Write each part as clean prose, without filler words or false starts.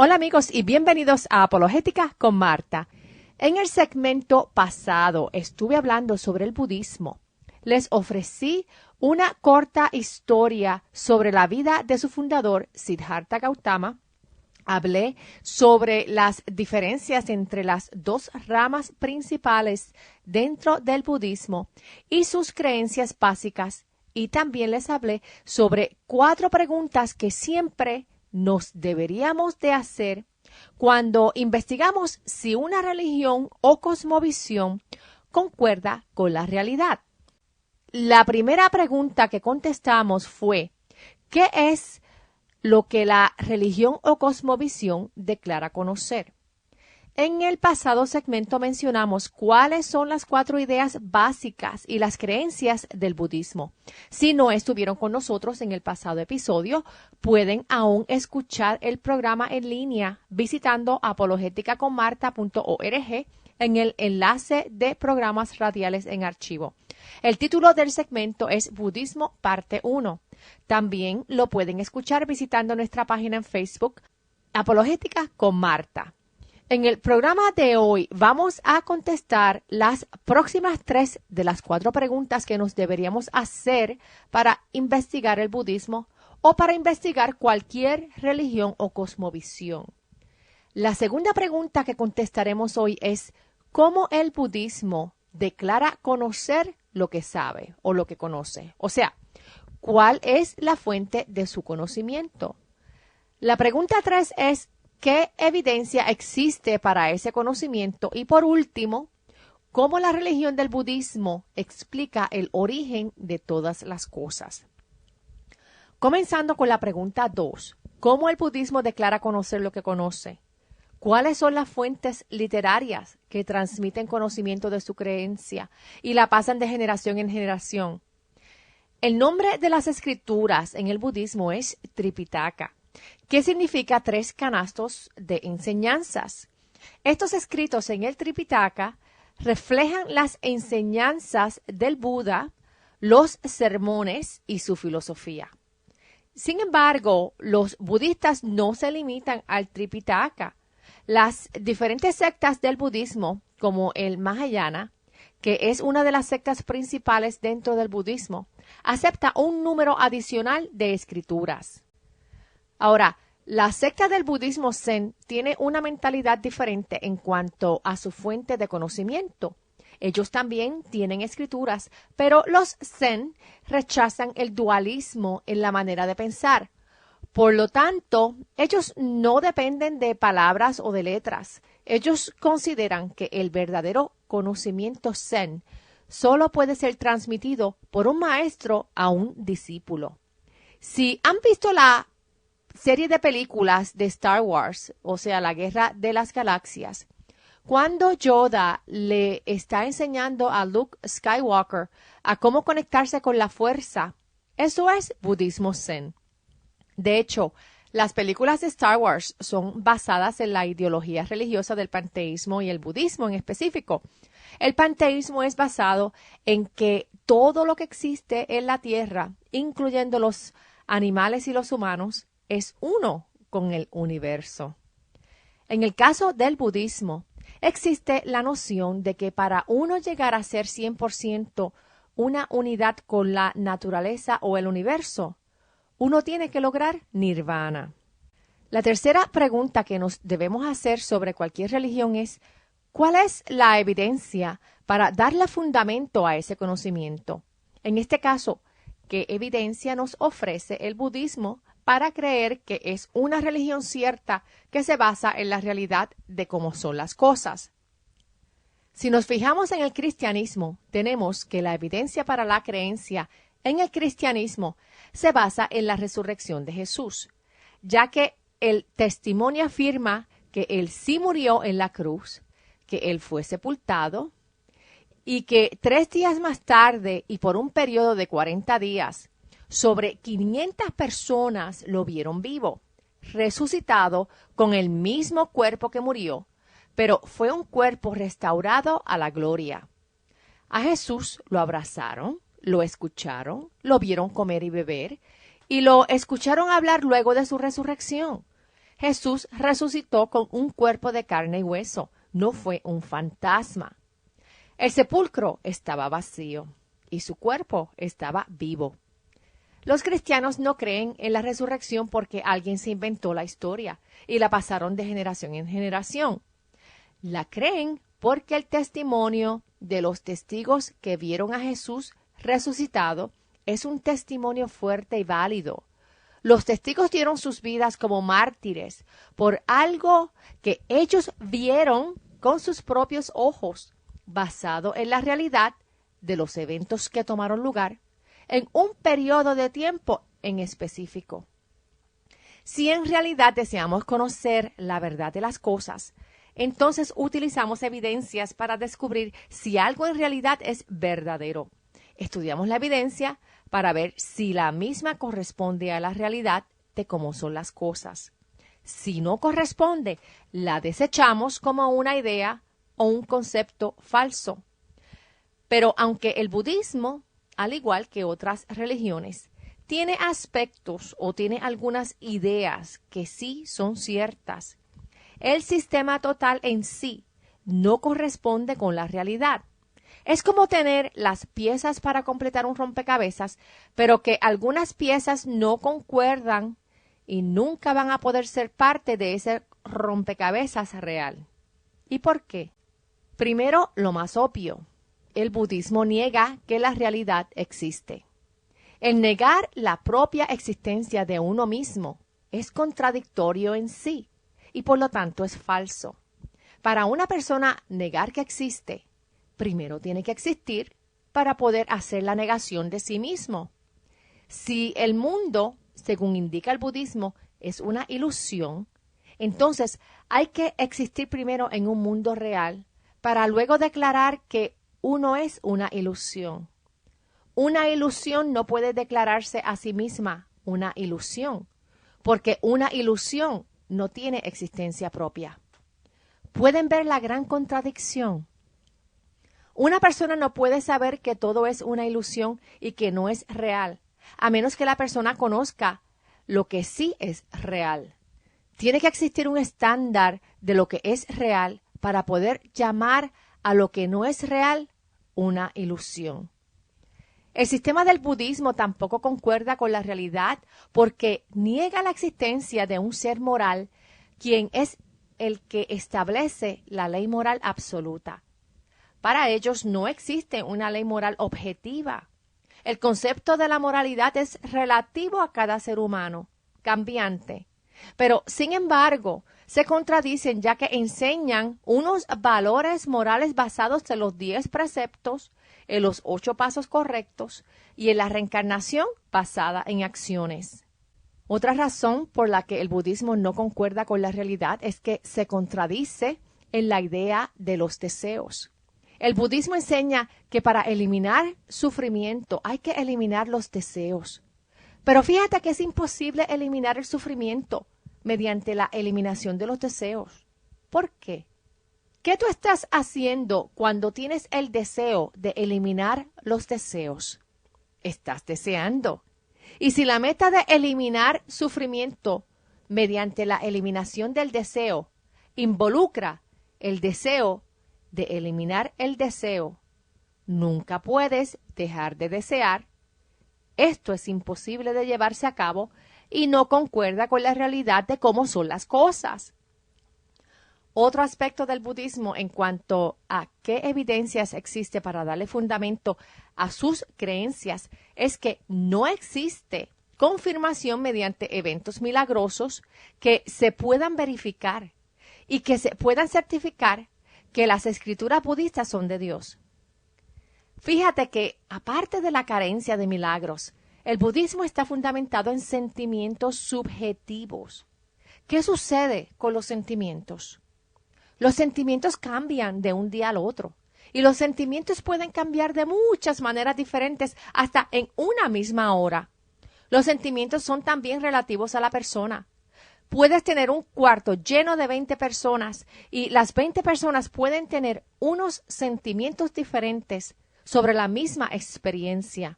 Hola amigos y bienvenidos a Apologética con Marta. En el segmento pasado estuve hablando sobre el budismo. Les ofrecí una corta historia sobre la vida de su fundador, Siddhartha Gautama. Hablé sobre las diferencias entre las dos ramas principales dentro del budismo y sus creencias básicas. Y también les hablé sobre 4 preguntas que siempre nos deberíamos de hacer cuando investigamos si una religión o cosmovisión concuerda con la realidad. La primera pregunta que contestamos fue, ¿qué es lo que la religión o cosmovisión declara conocer? En el pasado segmento mencionamos cuáles son las 4 ideas básicas y las creencias del budismo. Si no estuvieron con nosotros en el pasado episodio, pueden aún escuchar el programa en línea visitando apologeticaconmarta.org en el enlace de programas radiales en archivo. El título del segmento es Budismo Parte 1. También lo pueden escuchar visitando nuestra página en Facebook, Apologética con Marta. En el programa de hoy vamos a contestar las próximas 3 de las 4 preguntas que nos deberíamos hacer para investigar el budismo o para investigar cualquier religión o cosmovisión. La segunda pregunta que contestaremos hoy es ¿cómo el budismo declara conocer lo que sabe o lo que conoce? O sea, ¿cuál es la fuente de su conocimiento? La pregunta 3 es ¿qué evidencia existe para ese conocimiento? Y por último, ¿cómo la religión del budismo explica el origen de todas las cosas? Comenzando con la pregunta 2. ¿Cómo el budismo declara conocer lo que conoce? ¿Cuáles son las fuentes literarias que transmiten conocimiento de su creencia y la pasan de generación en generación? El nombre de las escrituras en el budismo es Tripitaka, que significa 3 canastos de enseñanzas. Estos escritos en el Tripitaka reflejan las enseñanzas del Buda, los sermones y su filosofía. Sin embargo, los budistas no se limitan al Tripitaka. Las diferentes sectas del budismo, como el Mahayana, que es una de las sectas principales dentro del budismo, acepta un número adicional de escrituras. Ahora, la secta del budismo Zen tiene una mentalidad diferente en cuanto a su fuente de conocimiento. Ellos también tienen escrituras, pero los Zen rechazan el dualismo en la manera de pensar. Por lo tanto, ellos no dependen de palabras o de letras. Ellos consideran que el verdadero conocimiento Zen solo puede ser transmitido por un maestro a un discípulo. Si han visto la serie de películas de Star Wars, o sea, la Guerra de las Galaxias, cuando Yoda le está enseñando a Luke Skywalker a cómo conectarse con la fuerza, eso es budismo Zen. De hecho, las películas de Star Wars son basadas en la ideología religiosa del panteísmo y el budismo en específico. El panteísmo es basado en que todo lo que existe en la Tierra, incluyendo los animales y los humanos, es uno con el universo. En el caso del budismo, existe la noción de que para uno llegar a ser 100% una unidad con la naturaleza o el universo, uno tiene que lograr nirvana. La tercera pregunta que nos debemos hacer sobre cualquier religión es, ¿cuál es la evidencia para darle fundamento a ese conocimiento? En este caso, ¿qué evidencia nos ofrece el budismo para creer que es una religión cierta que se basa en la realidad de cómo son las cosas? Si nos fijamos en el cristianismo, tenemos que la evidencia para la creencia en el cristianismo se basa en la resurrección de Jesús, ya que el testimonio afirma que Él sí murió en la cruz, que Él fue sepultado y que 3 días más tarde y por un periodo de 40 días, sobre 500 personas lo vieron vivo, resucitado con el mismo cuerpo que murió, pero fue un cuerpo restaurado a la gloria. A Jesús lo abrazaron, lo escucharon, lo vieron comer y beber, y lo escucharon hablar luego de su resurrección. Jesús resucitó con un cuerpo de carne y hueso, no fue un fantasma. El sepulcro estaba vacío y su cuerpo estaba vivo. Los cristianos no creen en la resurrección porque alguien se inventó la historia y la pasaron de generación en generación. La creen porque el testimonio de los testigos que vieron a Jesús resucitado es un testimonio fuerte y válido. Los testigos dieron sus vidas como mártires por algo que ellos vieron con sus propios ojos, basado en la realidad de los eventos que tomaron lugar en un periodo de tiempo en específico. Si en realidad deseamos conocer la verdad de las cosas, entonces utilizamos evidencias para descubrir si algo en realidad es verdadero. Estudiamos la evidencia para ver si la misma corresponde a la realidad de cómo son las cosas. Si no corresponde, la desechamos como una idea o un concepto falso. Pero aunque el budismo, al igual que otras religiones, tiene aspectos o tiene algunas ideas que sí son ciertas, el sistema total en sí no corresponde con la realidad. Es como tener las piezas para completar un rompecabezas, pero que algunas piezas no concuerdan y nunca van a poder ser parte de ese rompecabezas real. ¿Y por qué? Primero, lo más obvio. El budismo niega que la realidad existe. El negar la propia existencia de uno mismo es contradictorio en sí y por lo tanto es falso. Para una persona negar que existe, primero tiene que existir para poder hacer la negación de sí mismo. Si el mundo, según indica el budismo, es una ilusión, entonces hay que existir primero en un mundo real para luego declarar que uno es una ilusión. Una ilusión no puede declararse a sí misma una ilusión, porque una ilusión no tiene existencia propia. ¿Pueden ver la gran contradicción? Una persona no puede saber que todo es una ilusión y que no es real, a menos que la persona conozca lo que sí es real. Tiene que existir un estándar de lo que es real para poder llamar a lo que no es real una ilusión. El sistema del budismo tampoco concuerda con la realidad porque niega la existencia de un ser moral, quien es el que establece la ley moral absoluta. Para ellos no existe una ley moral objetiva. El concepto de la moralidad es relativo a cada ser humano, cambiante. Pero, sin embargo, se contradicen ya que enseñan unos valores morales basados en los 10 preceptos, en los 8 pasos correctos y en la reencarnación basada en acciones. Otra razón por la que el budismo no concuerda con la realidad es que se contradice en la idea de los deseos. El budismo enseña que para eliminar sufrimiento hay que eliminar los deseos. Pero fíjate que es imposible eliminar el sufrimiento mediante la eliminación de los deseos. ¿Por qué? ¿Qué tú estás haciendo cuando tienes el deseo de eliminar los deseos? Estás deseando. Y si la meta de eliminar sufrimiento mediante la eliminación del deseo involucra el deseo de eliminar el deseo, nunca puedes dejar de desear. Esto es imposible de llevarse a cabo y no concuerda con la realidad de cómo son las cosas. Otro aspecto del budismo en cuanto a qué evidencias existe para darle fundamento a sus creencias es que no existe confirmación mediante eventos milagrosos que se puedan verificar y que se puedan certificar que las escrituras budistas son de Dios. Fíjate que, aparte de la carencia de milagros, el budismo está fundamentado en sentimientos subjetivos. ¿Qué sucede con los sentimientos? Los sentimientos cambian de un día al otro y los sentimientos pueden cambiar de muchas maneras diferentes hasta en una misma hora. Los sentimientos son también relativos a la persona. Puedes tener un cuarto lleno de 20 personas y las 20 personas pueden tener unos sentimientos diferentes sobre la misma experiencia.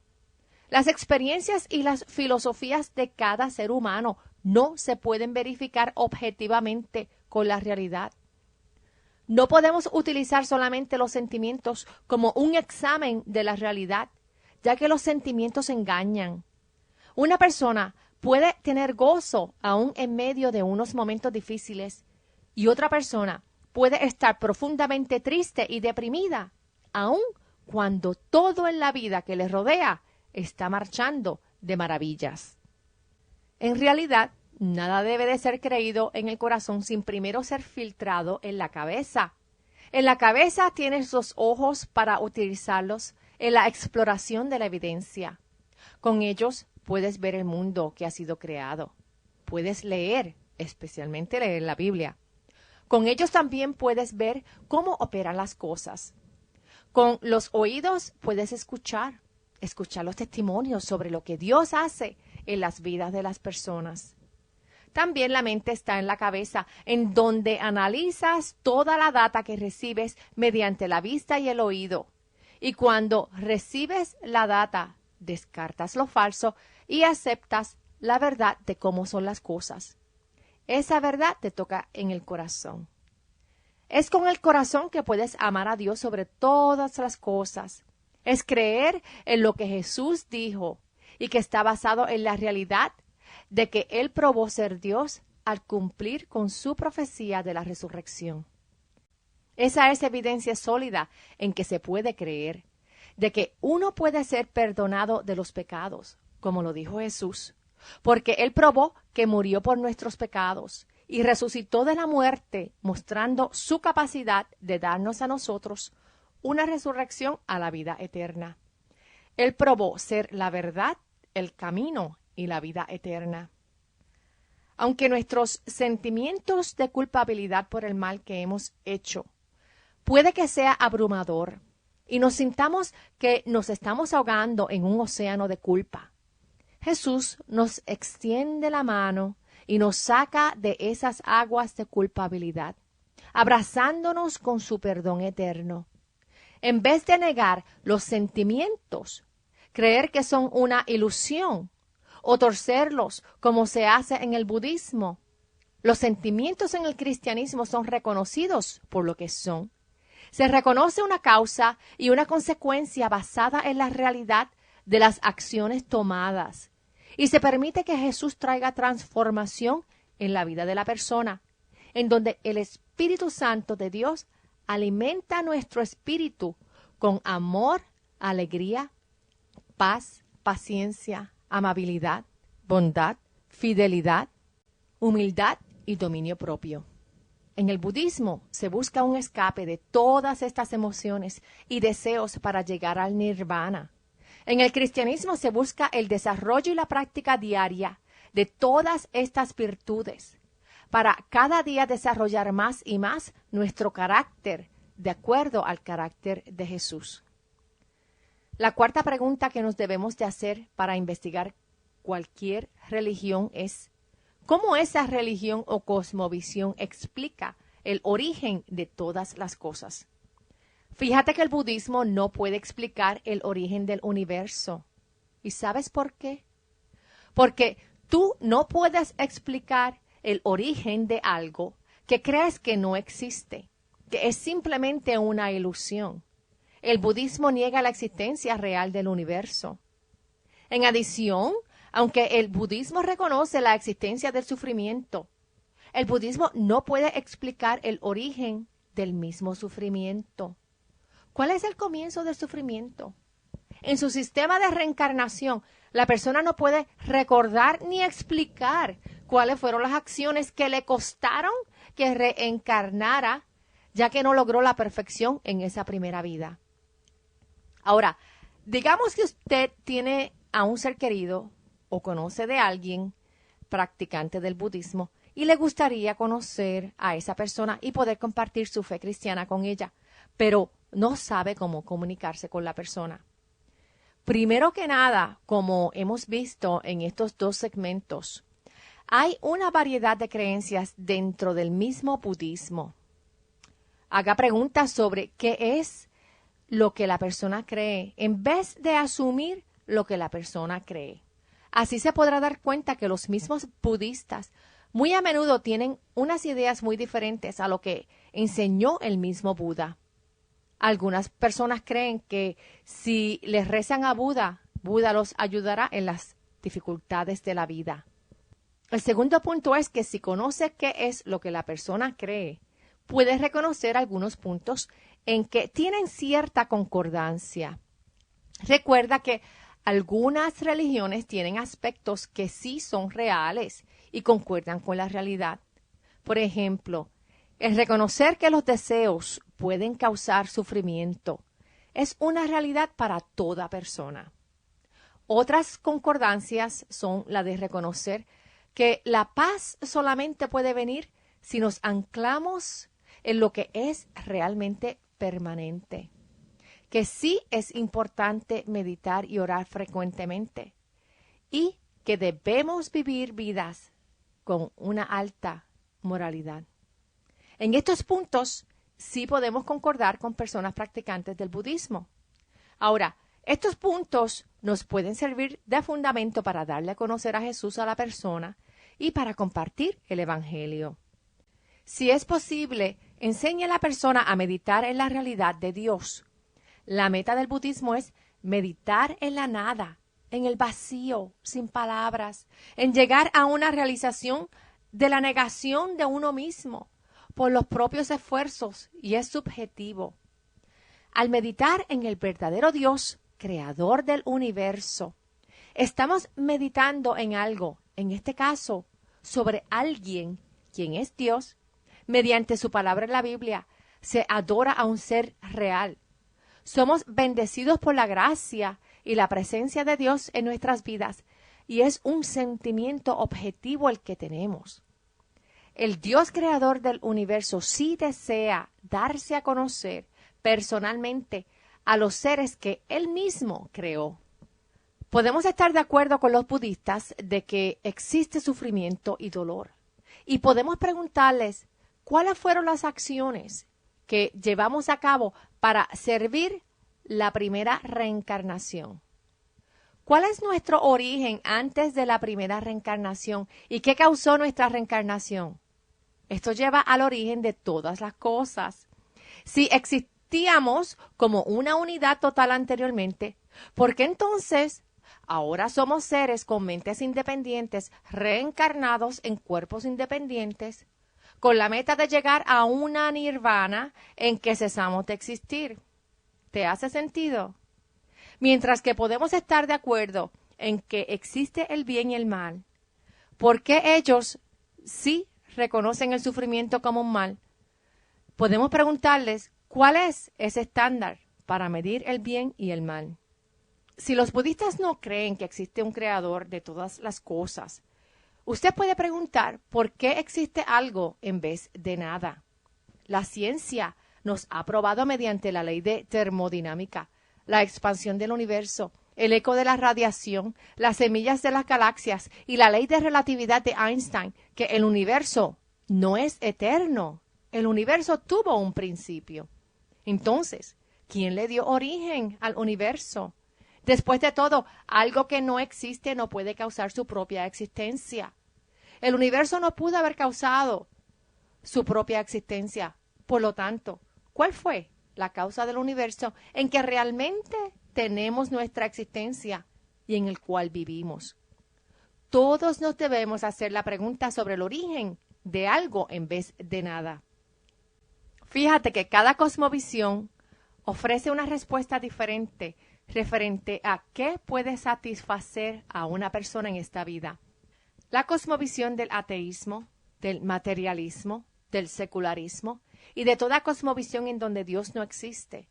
Las experiencias y las filosofías de cada ser humano no se pueden verificar objetivamente con la realidad. No podemos utilizar solamente los sentimientos como un examen de la realidad, ya que los sentimientos engañan. Una persona puede tener gozo aún en medio de unos momentos difíciles y otra persona puede estar profundamente triste y deprimida, aun cuando todo en la vida que les rodea está marchando de maravillas. En realidad, nada debe de ser creído en el corazón sin primero ser filtrado en la cabeza. En la cabeza tienes los ojos para utilizarlos en la exploración de la evidencia. Con ellos puedes ver el mundo que ha sido creado. Puedes leer, especialmente leer la Biblia. Con ellos también puedes ver cómo operan las cosas. Con los oídos puedes escuchar los testimonios sobre lo que Dios hace en las vidas de las personas. También la mente está en la cabeza, en donde analizas toda la data que recibes mediante la vista y el oído. Y cuando recibes la data, descartas lo falso y aceptas la verdad de cómo son las cosas. Esa verdad te toca en el corazón. Es con el corazón que puedes amar a Dios sobre todas las cosas. Es creer en lo que Jesús dijo y que está basado en la realidad de que Él probó ser Dios al cumplir con su profecía de la resurrección. Esa es evidencia sólida en que se puede creer, de que uno puede ser perdonado de los pecados, como lo dijo Jesús, porque Él probó que murió por nuestros pecados y resucitó de la muerte, mostrando su capacidad de darnos a nosotros una resurrección a la vida eterna. Él probó ser la verdad, el camino y la vida eterna. Aunque nuestros sentimientos de culpabilidad por el mal que hemos hecho puede que sea abrumador y nos sintamos que nos estamos ahogando en un océano de culpa, Jesús nos extiende la mano y nos saca de esas aguas de culpabilidad, abrazándonos con su perdón eterno. En vez de negar los sentimientos, creer que son una ilusión o torcerlos como se hace en el budismo, los sentimientos en el cristianismo son reconocidos por lo que son. Se reconoce una causa y una consecuencia basada en la realidad de las acciones tomadas y se permite que Jesús traiga transformación en la vida de la persona, en donde el Espíritu Santo de Dios alimenta nuestro espíritu con amor, alegría, paz, paciencia, amabilidad, bondad, fidelidad, humildad y dominio propio. En el budismo se busca un escape de todas estas emociones y deseos para llegar al nirvana. En el cristianismo se busca el desarrollo y la práctica diaria de todas estas virtudes para cada día desarrollar más y más nuestro carácter de acuerdo al carácter de Jesús. La cuarta pregunta que nos debemos de hacer para investigar cualquier religión es: ¿cómo esa religión o cosmovisión explica el origen de todas las cosas? Fíjate que el budismo no puede explicar el origen del universo. ¿Y sabes por qué? Porque tú no puedes explicar el origen de algo que crees que no existe, que es simplemente una ilusión. El budismo niega la existencia real del universo. En adición, aunque el budismo reconoce la existencia del sufrimiento, el budismo no puede explicar el origen del mismo sufrimiento. ¿Cuál es el comienzo del sufrimiento? En su sistema de reencarnación, la persona no puede recordar ni explicar cuáles fueron las acciones que le costaron que reencarnara, ya que no logró la perfección en esa primera vida. Ahora, digamos que usted tiene a un ser querido o conoce de alguien practicante del budismo y le gustaría conocer a esa persona y poder compartir su fe cristiana con ella, pero no sabe cómo comunicarse con la persona. Primero que nada, como hemos visto en estos dos segmentos, hay una variedad de creencias dentro del mismo budismo. Haga preguntas sobre qué es lo que la persona cree, en vez de asumir lo que la persona cree. Así se podrá dar cuenta que los mismos budistas muy a menudo tienen unas ideas muy diferentes a lo que enseñó el mismo Buda. Algunas personas creen que si les rezan a Buda, Buda los ayudará en las dificultades de la vida. El segundo punto es que si conoce qué es lo que la persona cree, puede reconocer algunos puntos en que tienen cierta concordancia. Recuerda que algunas religiones tienen aspectos que sí son reales y concuerdan con la realidad. Por ejemplo, el reconocer que los deseos pueden causar sufrimiento es una realidad para toda persona. Otras concordancias son la de reconocer que la paz solamente puede venir si nos anclamos en lo que es realmente permanente. Que sí es importante meditar y orar frecuentemente y que debemos vivir vidas con una alta moralidad. En estos puntos sí podemos concordar con personas practicantes del budismo. Ahora, estos puntos nos pueden servir de fundamento para darle a conocer a Jesús a la persona y para compartir el Evangelio. Si es posible, enseñe a la persona a meditar en la realidad de Dios. La meta del budismo es meditar en la nada, en el vacío, sin palabras, en llegar a una realización de la negación de uno mismo por los propios esfuerzos, y es subjetivo. Al meditar en el verdadero Dios, creador del universo, estamos meditando en algo, en este caso, sobre alguien, quien es Dios. Mediante su palabra en la Biblia, se adora a un ser real. Somos bendecidos por la gracia y la presencia de Dios en nuestras vidas, y es un sentimiento objetivo el que tenemos. El Dios creador del universo sí desea darse a conocer personalmente a los seres que Él mismo creó. Podemos estar de acuerdo con los budistas de que existe sufrimiento y dolor, y podemos preguntarles cuáles fueron las acciones que llevamos a cabo para servir la primera reencarnación. ¿Cuál es nuestro origen antes de la primera reencarnación y qué causó nuestra reencarnación? Esto lleva al origen de todas las cosas. Si existíamos como una unidad total anteriormente, ¿por qué entonces ahora somos seres con mentes independientes, reencarnados en cuerpos independientes, con la meta de llegar a una nirvana en que cesamos de existir? ¿Te hace sentido? Mientras que podemos estar de acuerdo en que existe el bien y el mal, ¿por qué ellos sí reconocen el sufrimiento como un mal? Podemos preguntarles cuál es ese estándar para medir el bien y el mal. Si los budistas no creen que existe un creador de todas las cosas, usted puede preguntar por qué existe algo en vez de nada. La ciencia nos ha probado mediante la ley de termodinámica, la expansión del universo, el eco de la radiación, las semillas de las galaxias y la ley de relatividad de Einstein, que el universo no es eterno. El universo tuvo un principio. Entonces, ¿quién le dio origen al universo? Después de todo, algo que no existe no puede causar su propia existencia. El universo no pudo haber causado su propia existencia. Por lo tanto, ¿cuál fue la causa del universo en que realmente tenemos nuestra existencia y en el cual vivimos? Todos nos debemos hacer la pregunta sobre el origen de algo en vez de nada. Fíjate que cada cosmovisión ofrece una respuesta diferente referente a qué puede satisfacer a una persona en esta vida. La cosmovisión del ateísmo, del materialismo, del secularismo y de toda cosmovisión en donde Dios no existe.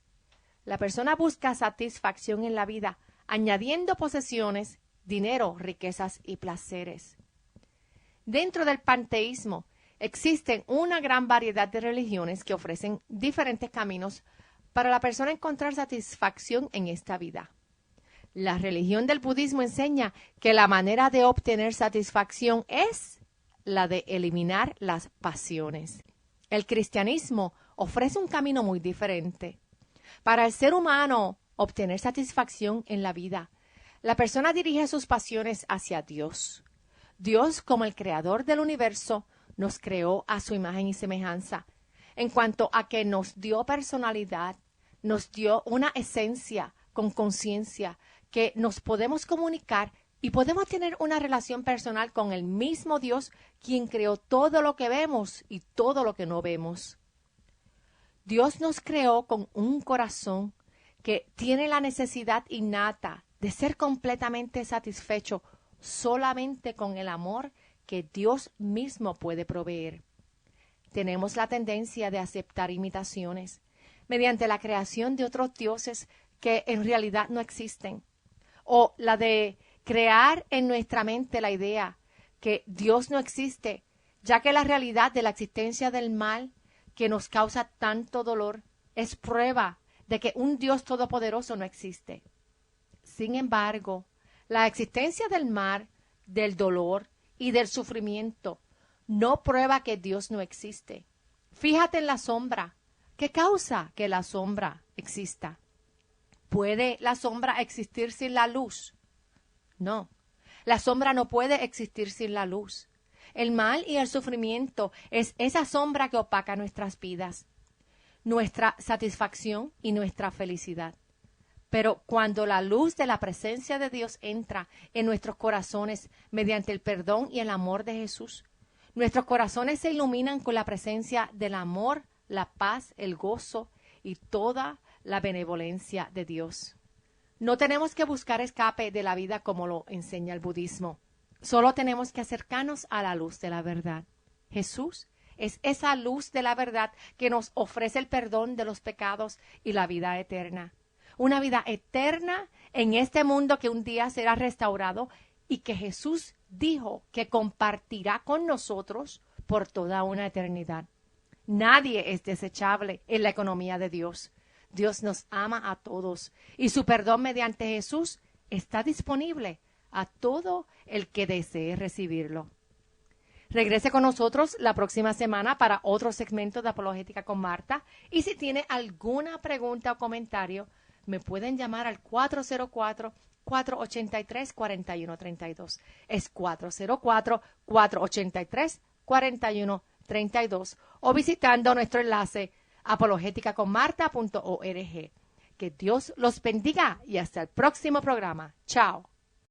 La persona busca satisfacción en la vida, añadiendo posesiones, dinero, riquezas y placeres. Dentro del panteísmo existen una gran variedad de religiones que ofrecen diferentes caminos para la persona encontrar satisfacción en esta vida. La religión del budismo enseña que la manera de obtener satisfacción es la de eliminar las pasiones. El cristianismo ofrece un camino muy diferente. Para el ser humano obtener satisfacción en la vida, La persona dirige sus pasiones hacia Dios. Dios, como el creador del universo, nos creó a su imagen y semejanza. En cuanto a que nos dio personalidad, nos dio una esencia con conciencia que nos podemos comunicar y podemos tener una relación personal con el mismo Dios, quien creó todo lo que vemos y todo lo que no vemos. Dios nos creó con un corazón que tiene la necesidad innata de ser completamente satisfecho solamente con el amor que Dios mismo puede proveer. Tenemos la tendencia de aceptar imitaciones mediante la creación de otros dioses que en realidad no existen, o la de crear en nuestra mente la idea que Dios no existe, ya que la realidad de la existencia del mal que nos causa tanto dolor es prueba de que un Dios todopoderoso no existe. Sin embargo, la existencia del mal, del dolor y del sufrimiento no prueba que Dios no existe. Fíjate en la sombra. ¿Qué causa que la sombra exista? ¿Puede la sombra existir sin la luz? No, la sombra no puede existir sin la luz. El mal y el sufrimiento es esa sombra que opaca nuestras vidas, nuestra satisfacción y nuestra felicidad. Pero cuando la luz de la presencia de Dios entra en nuestros corazones mediante el perdón y el amor de Jesús, nuestros corazones se iluminan con la presencia del amor, la paz, el gozo y toda la benevolencia de Dios. No tenemos que buscar escape de la vida como lo enseña el budismo. Solo tenemos que acercarnos a la luz de la verdad. Jesús es esa luz de la verdad que nos ofrece el perdón de los pecados y la vida eterna. Una vida eterna en este mundo que un día será restaurado y que Jesús dijo que compartirá con nosotros por toda una eternidad. Nadie es desechable en la economía de Dios. Dios nos ama a todos y su perdón mediante Jesús está disponible a todo el que desee recibirlo. Regrese con nosotros la próxima semana para otro segmento de Apologética con Marta, y si tiene alguna pregunta o comentario, me pueden llamar al 404-483-4132. Es 404-483-4132 o visitando nuestro enlace apologéticaconmarta.org. Que Dios los bendiga y hasta el próximo programa. Chao.